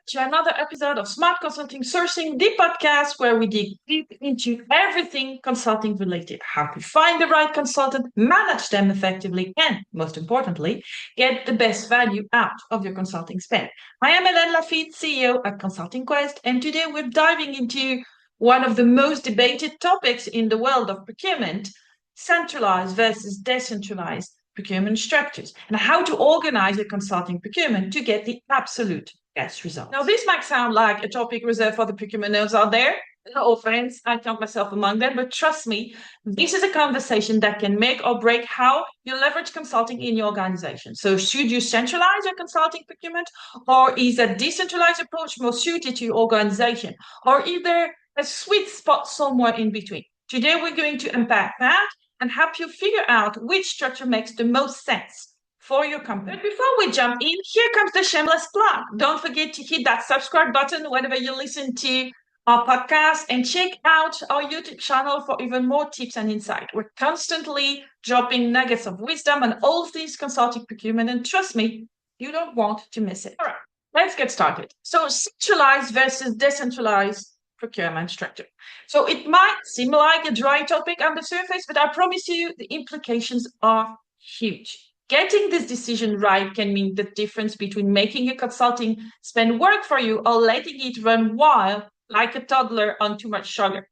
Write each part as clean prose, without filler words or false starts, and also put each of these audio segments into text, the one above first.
to another episode of Smart Consulting Sourcing, the podcast where we dig deep into everything consulting related. How to find the right consultant, manage them effectively, and most importantly, get the best value out of your consulting spend. I am Helene Lafitte, CEO at Consulting Quest, and today we're diving into one of the most debated topics in the world of procurement, centralized versus decentralized procurement structures, and how to organize your consulting procurement to get the absolute best results. Now, this might sound like a topic reserved for the procurement nerds out there. No offense, I count myself among them, but trust me, this is a conversation that can make or break how you leverage consulting in your organization. So should you centralize your consulting procurement, or is a decentralized approach more suited to your organization, or is there a sweet spot somewhere in between? Today, we're going to unpack that and help you figure out which structure makes the most sense for your company. But before we jump in, here comes the shameless plug. Don't forget to hit that subscribe button whenever you listen to our podcast and check out our YouTube channel for even more tips and insight. We're constantly dropping nuggets of wisdom on all things consulting procurement, and trust me, you don't want to miss it. All right, let's get started. So centralized versus decentralized procurement structure. So it might seem like a dry topic on the surface, but I promise you the implications are huge. Getting this decision right can mean the difference between making your consulting spend work for you or letting it run wild like a toddler on too much sugar.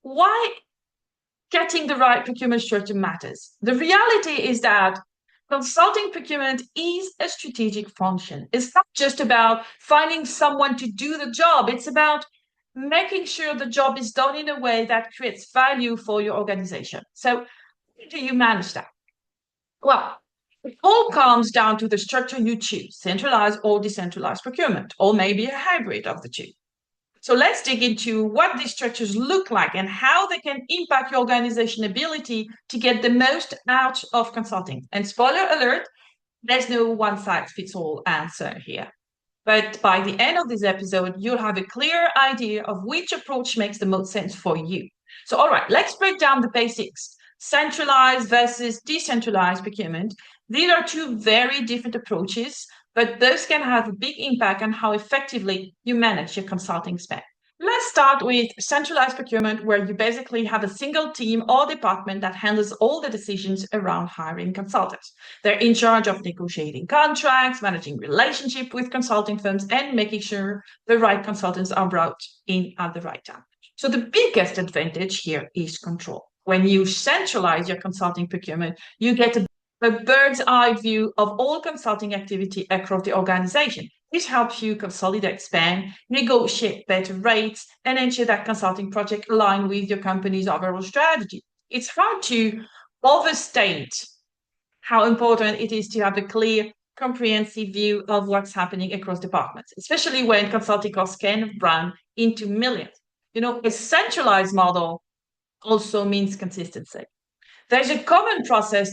Why getting the right procurement structure matters? The reality is that consulting procurement is a strategic function. It's not just about finding someone to do the job. It's about making sure the job is done in a way that creates value for your organization. So how do you manage that? Well, it all comes down to the structure you choose, centralized or decentralized procurement, or maybe a hybrid of the two. So let's dig into what these structures look like and how they can impact your organization ability to get the most out of consulting. And spoiler alert, there's no one-size-fits-all answer here. But by the end of this episode, you'll have a clear idea of which approach makes the most sense for you. So, all right, let's break down the basics. Centralized versus decentralized procurement. These are two very different approaches, but those can have a big impact on how effectively you manage your consulting spend. Let's start with centralized procurement, where you basically have a single team or department that handles all the decisions around hiring consultants. They're in charge of negotiating contracts, managing relationship with consulting firms, and making sure the right consultants are brought in at the right time. So the biggest advantage here is control. When you centralize your consulting procurement, you get a bird's eye view of all consulting activity across the organization. This helps you consolidate spend, negotiate better rates, and ensure that consulting projects align with your company's overall strategy. It's hard to overstate how important it is to have a clear, comprehensive view of what's happening across departments, especially when consulting costs can run into millions. A centralized model also means consistency. There's a common process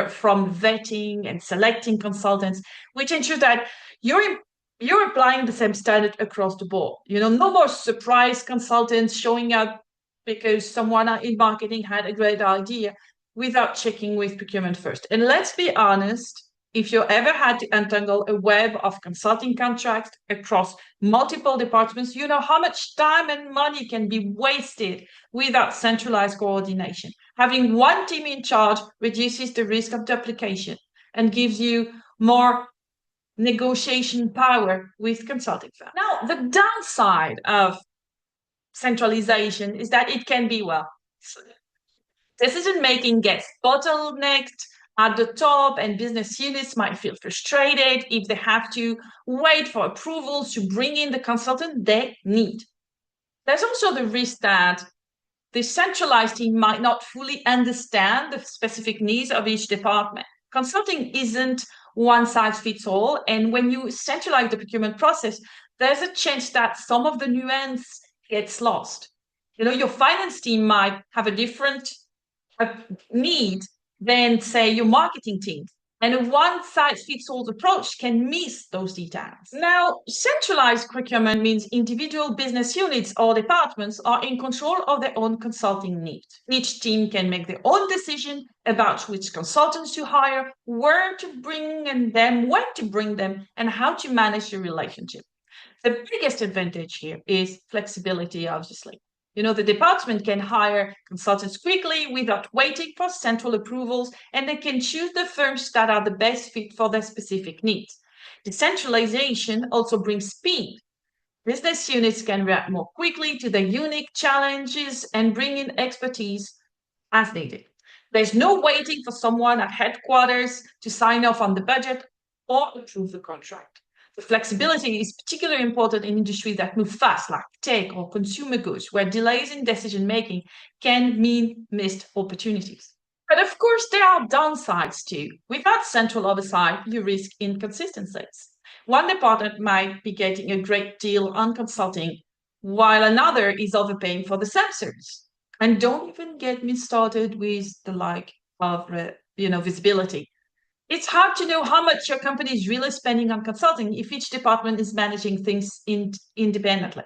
from vetting and selecting consultants, which ensures that you're applying the same standard across the board. No more surprise consultants showing up because someone in marketing had a great idea without checking with procurement first. And let's be honest, if you ever had to untangle a web of consulting contracts across multiple departments, you know how much time and money can be wasted without centralized coordination. Having one team in charge reduces the risk of duplication and gives you more negotiation power with consulting firms. Now, the downside of centralization is that it can be, decision-making gets bottlenecked at the top, and business units might feel frustrated if they have to wait for approvals to bring in the consultant they need. There's also the risk that the centralized team might not fully understand the specific needs of each department. Consulting isn't one size fits all, and when you centralize the procurement process, there's a chance that some of the nuance gets lost. Your finance team might have a different need than, say, your marketing team. And a one-size-fits-all approach can miss those details. Now, centralized procurement means individual business units or departments are in control of their own consulting needs. Each team can make their own decision about which consultants to hire, where to bring them, when to bring them, and how to manage the relationship. The biggest advantage here is flexibility, obviously. The department can hire consultants quickly without waiting for central approvals, and they can choose the firms that are the best fit for their specific needs. Decentralization also brings speed. Business units can react more quickly to their unique challenges and bring in expertise as needed. There's no waiting for someone at headquarters to sign off on the budget or approve the contract. The flexibility is particularly important in industries that move fast, like tech or consumer goods, where delays in decision making can mean missed opportunities. But of course, there are downsides too. Without central oversight, you risk inconsistencies. One department might be getting a great deal on consulting, while another is overpaying for the same service. And don't even get me started with the like of visibility. It's hard to know how much your company is really spending on consulting if each department is managing things independently.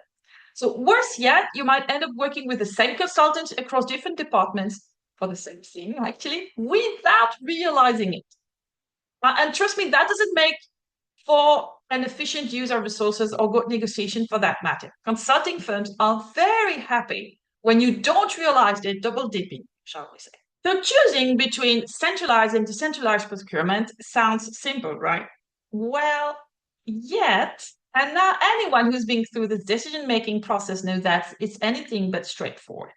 So worse yet, you might end up working with the same consultant across different departments for the same thing, actually, without realizing it. And trust me, that doesn't make for an efficient use of resources or good negotiation for that matter. Consulting firms are very happy when you don't realize they're double dipping, shall we say. So choosing between centralized and decentralized procurement sounds simple, right? Well, yet, and now anyone who's been through this decision-making process knows that it's anything but straightforward.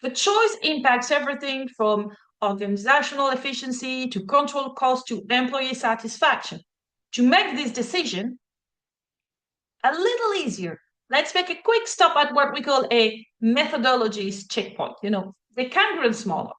The choice impacts everything from organizational efficiency to control costs to employee satisfaction. To make this decision a little easier, let's make a quick stop at what we call a methodologies checkpoint, the congruence model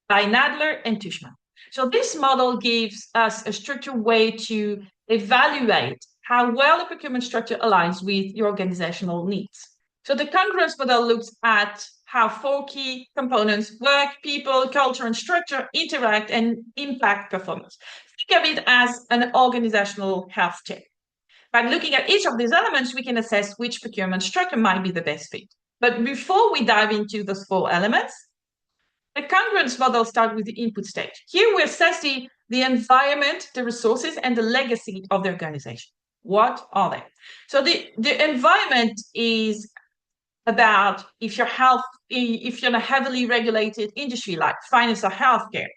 by Nadler and Tushman. So this model gives us a structured way to evaluate how well the procurement structure aligns with your organizational needs. So the congruence model looks at how 4 key components work, people, culture, and structure interact and impact performance. Think of it as an organizational health check. By looking at each of these elements, we can assess which procurement structure might be the best fit. But before we dive into those 4 elements, the congruence model starts with the input stage. Here we assess the environment, the resources, and the legacy of the organization. What are they? So the environment is about if you're in a heavily regulated industry like finance or healthcare.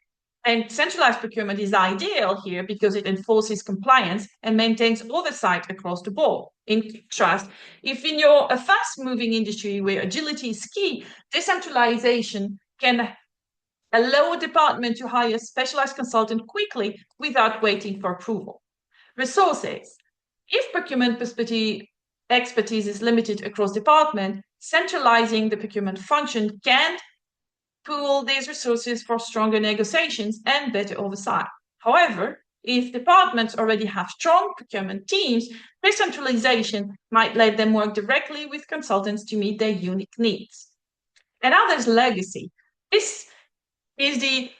And centralized procurement is ideal here because it enforces compliance and maintains oversight across the board. In contrast, if in a fast-moving industry where agility is key, decentralization can allow a department to hire a specialized consultant quickly without waiting for approval. Resources. If procurement expertise is limited across department, centralizing the procurement function can pool these resources for stronger negotiations and better oversight. However, if departments already have strong procurement teams, decentralization might let them work directly with consultants to meet their unique needs. And now there's legacy. This is the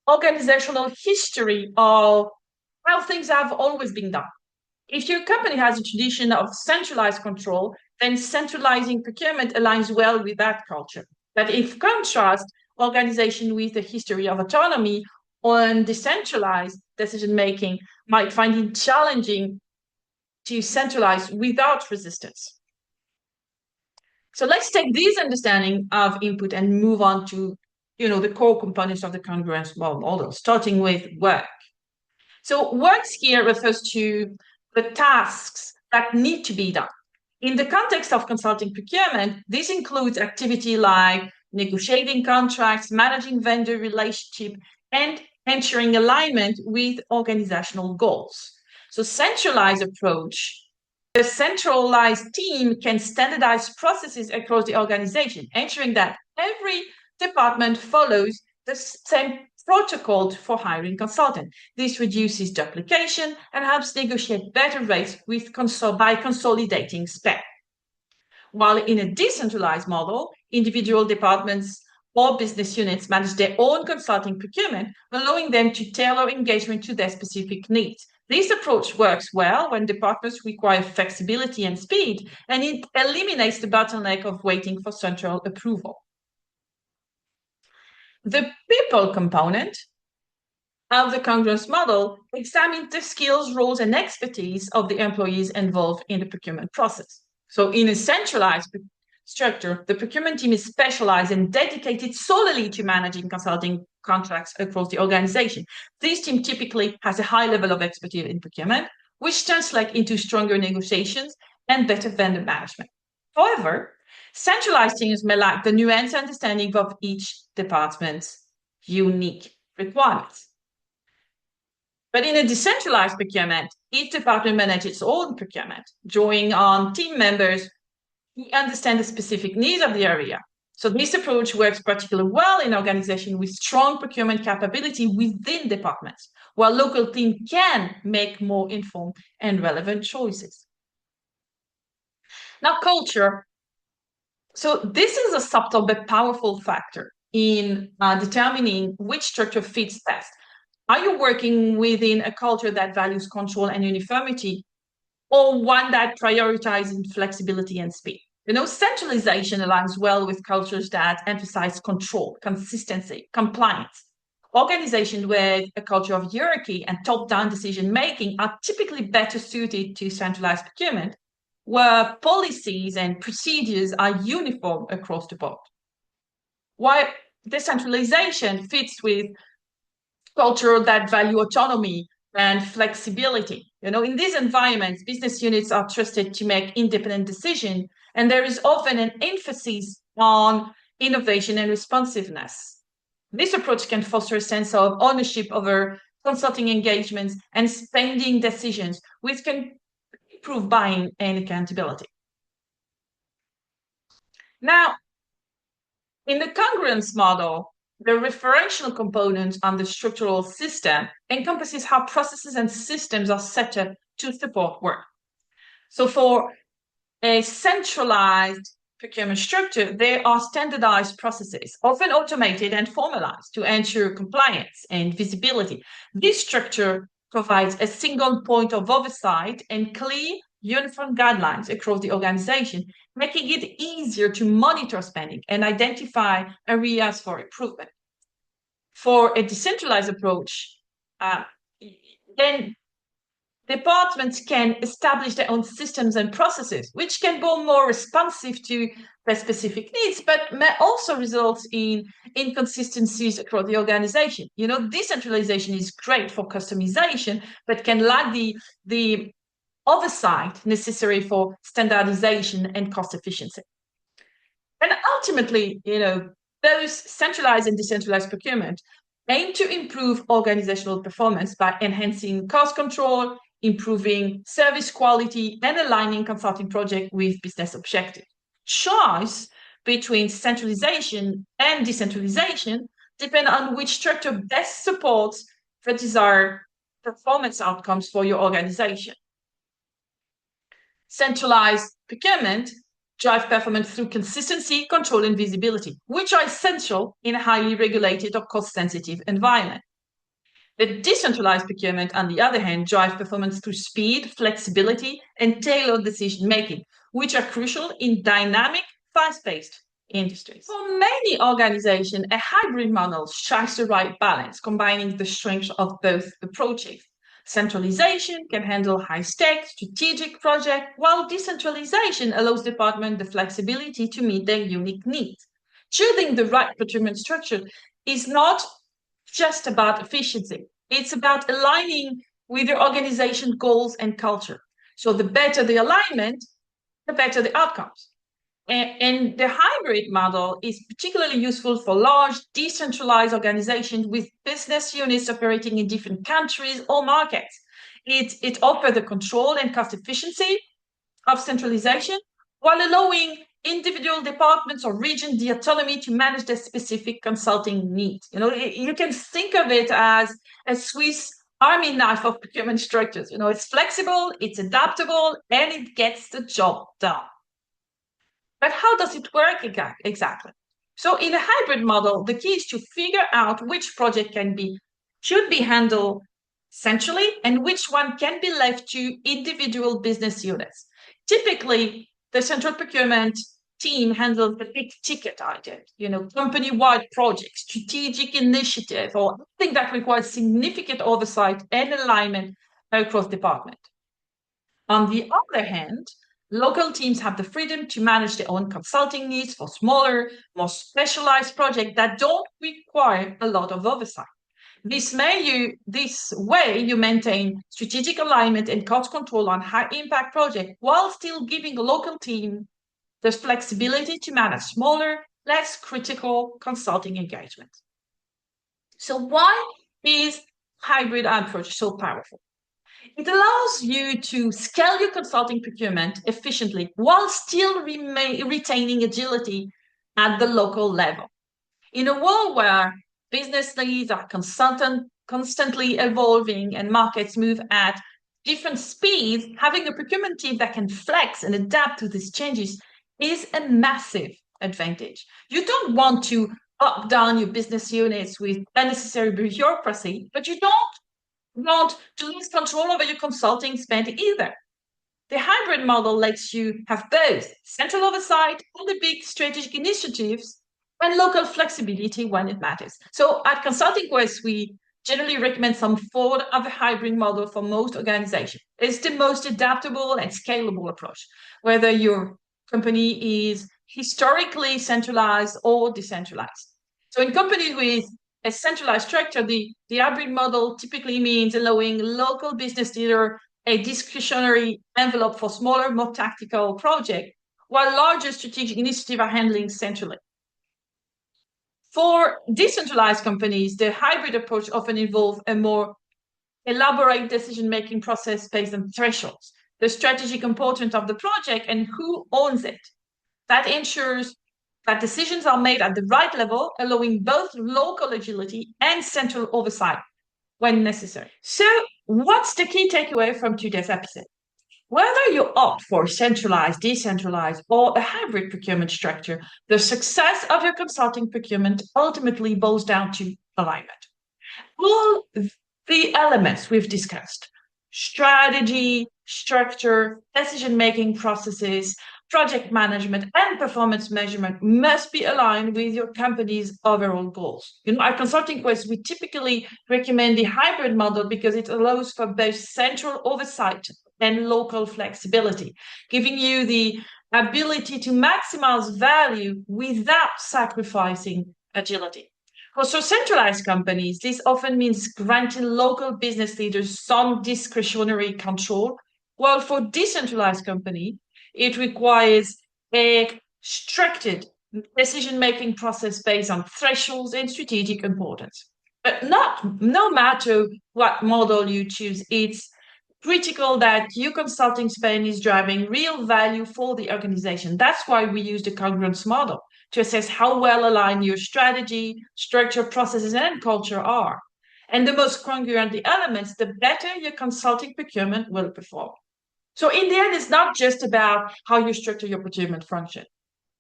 organizational history of how things have always been done. If your company has a tradition of centralized control, then centralizing procurement aligns well with that culture. But if contrast organization with a history of autonomy and decentralized decision-making might find it challenging to centralize without resistance. So let's take this understanding of input and move on to the core components of the congruence model, starting with work. So works here refers to the tasks that need to be done. In the context of consulting procurement, this includes activity like negotiating contracts, managing vendor relationship, and ensuring alignment with organizational goals. So centralized approach, the centralized team can standardize processes across the organization, ensuring that every department follows the same protocol for hiring consultant. This reduces duplication and helps negotiate better rates by consolidating spend. While in a decentralized model, individual departments or business units manage their own consulting procurement, allowing them to tailor engagement to their specific needs. This approach works well when departments require flexibility and speed, and it eliminates the bottleneck of waiting for central approval. The people component of the congruence model examines the skills, roles, and expertise of the employees involved in the procurement process. So in a centralized structure, the procurement team is specialized and dedicated solely to managing consulting contracts across the organization. This team typically has a high level of expertise in procurement, which translates into stronger negotiations and better vendor management. However, centralized teams may lack the nuanced understanding of each department's unique requirements. But in a decentralized procurement, each department manages its own procurement, drawing on team members who understand the specific needs of the area. So this approach works particularly well in organizations with strong procurement capability within departments, while local teams can make more informed and relevant choices. Now, culture. So this is a subtle but powerful factor in determining which structure fits best. Are you working within a culture that values control and uniformity, or one that prioritizes flexibility and speed? Centralization aligns well with cultures that emphasize control, consistency, compliance. Organizations with a culture of hierarchy and top-down decision-making are typically better suited to centralized procurement, where policies and procedures are uniform across the board. While decentralization fits with culture that value autonomy and flexibility. In these environments, business units are trusted to make independent decisions, and there is often an emphasis on innovation and responsiveness. This approach can foster a sense of ownership over consulting engagements and spending decisions, which can improve buying and accountability. Now, in the congruence model, the referential component on the structural system encompasses how processes and systems are set up to support work. So for a centralized procurement structure, there are standardized processes, often automated and formalized to ensure compliance and visibility. This structure provides a single point of oversight and clear, uniform guidelines across the organization, making it easier to monitor spending and identify areas for improvement. For a decentralized approach, then departments can establish their own systems and processes, which can be more responsive to their specific needs, but may also result in inconsistencies across the organization. Decentralization is great for customization, but can lack the oversight necessary for standardization and cost efficiency. And ultimately, those centralized and decentralized procurement aim to improve organizational performance by enhancing cost control, improving service quality, and aligning consulting projects with business objectives. Choice between centralization and decentralization depend on which structure best supports the desired performance outcomes for your organization. Centralized procurement drive performance through consistency, control, and visibility, which are essential in a highly regulated or cost-sensitive environment. The decentralized procurement, on the other hand, drive performance through speed, flexibility, and tailored decision-making, which are crucial in dynamic, fast-paced industries. For many organizations, a hybrid model strikes the right balance, combining the strengths of both approaches. Centralization can handle high-stakes strategic projects, while decentralization allows departments the flexibility to meet their unique needs. Choosing the right procurement structure is not just about efficiency. It's about aligning with your organization goals and culture. So the better the alignment, the better the outcomes. And the hybrid model is particularly useful for large, decentralized organizations with business units operating in different countries or markets. It offers the control and cost efficiency of centralization while allowing individual departments or regions the autonomy to manage their specific consulting needs. You can think of it as a Swiss Army knife of procurement structures. It's flexible, it's adaptable, and it gets the job done. But how does it work exactly? So in a hybrid model, the key is to figure out which project should be handled centrally and which one can be left to individual business units. Typically, the central procurement team handles the big ticket items, company-wide projects, strategic initiative, or anything that requires significant oversight and alignment across department. On the other hand, local teams have the freedom to manage their own consulting needs for smaller, more specialized projects that don't require a lot of oversight. This way you maintain strategic alignment and cost control on high impact projects while still giving the local team the flexibility to manage smaller, less critical consulting engagements. So why is hybrid approach so powerful? It allows you to scale your consulting procurement efficiently while still retaining agility at the local level. In a world where business needs are constantly evolving and markets move at different speeds, having a procurement team that can flex and adapt to these changes is a massive advantage. You don't want to up down your business units with unnecessary bureaucracy, but you don't want to lose control over your consulting spend either. The hybrid model lets you have both central oversight on the big strategic initiatives and local flexibility when it matters. So at Consulting Quest, we generally recommend some form of a hybrid model for most organizations. It's the most adaptable and scalable approach, whether your company is historically centralized or decentralized. So in companies with a centralized structure, the hybrid model typically means allowing local business leader a discretionary envelope for smaller, more tactical projects, while larger strategic initiatives are handling centrally. For decentralized companies, the hybrid approach often involves a more elaborate decision-making process based on thresholds, the strategic importance of the project, and who owns it. That ensures that decisions are made at the right level, allowing both local agility and central oversight when necessary. So, what's the key takeaway from today's episode? Whether you opt for centralized, decentralized, or a hybrid procurement structure, the success of your consulting procurement ultimately boils down to alignment. All the elements we've discussed, strategy, structure, decision-making processes, project management, and performance measurement must be aligned with your company's overall goals. At Consulting Quest, we typically recommend the hybrid model because it allows for both central oversight and local flexibility, giving you the ability to maximize value without sacrificing agility. For centralized companies, this often means granting local business leaders some discretionary control, while for decentralized companies, it requires a structured decision-making process based on thresholds and strategic importance. But no matter what model you choose, it's critical that your consulting spend is driving real value for the organization. That's why we use the congruence model to assess how well aligned your strategy, structure, processes, and culture are. And the most congruent the elements, the better your consulting procurement will perform. So in the end, it's not just about how you structure your procurement function.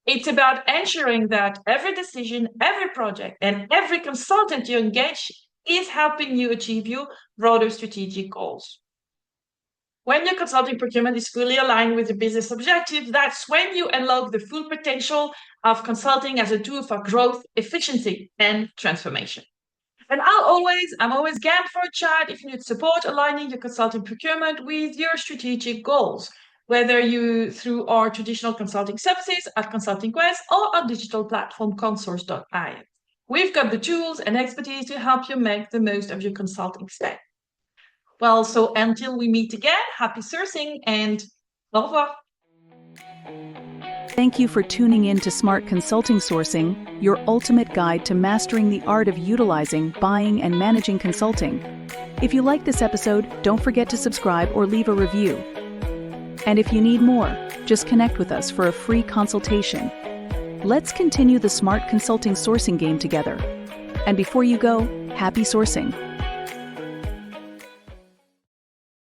It's about ensuring that every decision, every project, and every consultant you engage is helping you achieve your broader strategic goals. When your consulting procurement is fully aligned with the business objective, that's when you unlock the full potential of consulting as a tool for growth, efficiency, and transformation. And I'm always game for a chat if you need support aligning your consulting procurement with your strategic goals, whether you through our traditional consulting services at Consulting Quest or our digital platform consors.io. We've got the tools and expertise to help you make the most of your consulting spend. Well, so until we meet again, happy sourcing and au revoir. Thank you for tuning in to Smart Consulting Sourcing, your ultimate guide to mastering the art of utilizing, buying, and managing consulting. If you like this episode, don't forget to subscribe or leave a review. And if you need more, just connect with us for a free consultation. Let's continue the Smart Consulting Sourcing game together. And before you go, happy sourcing.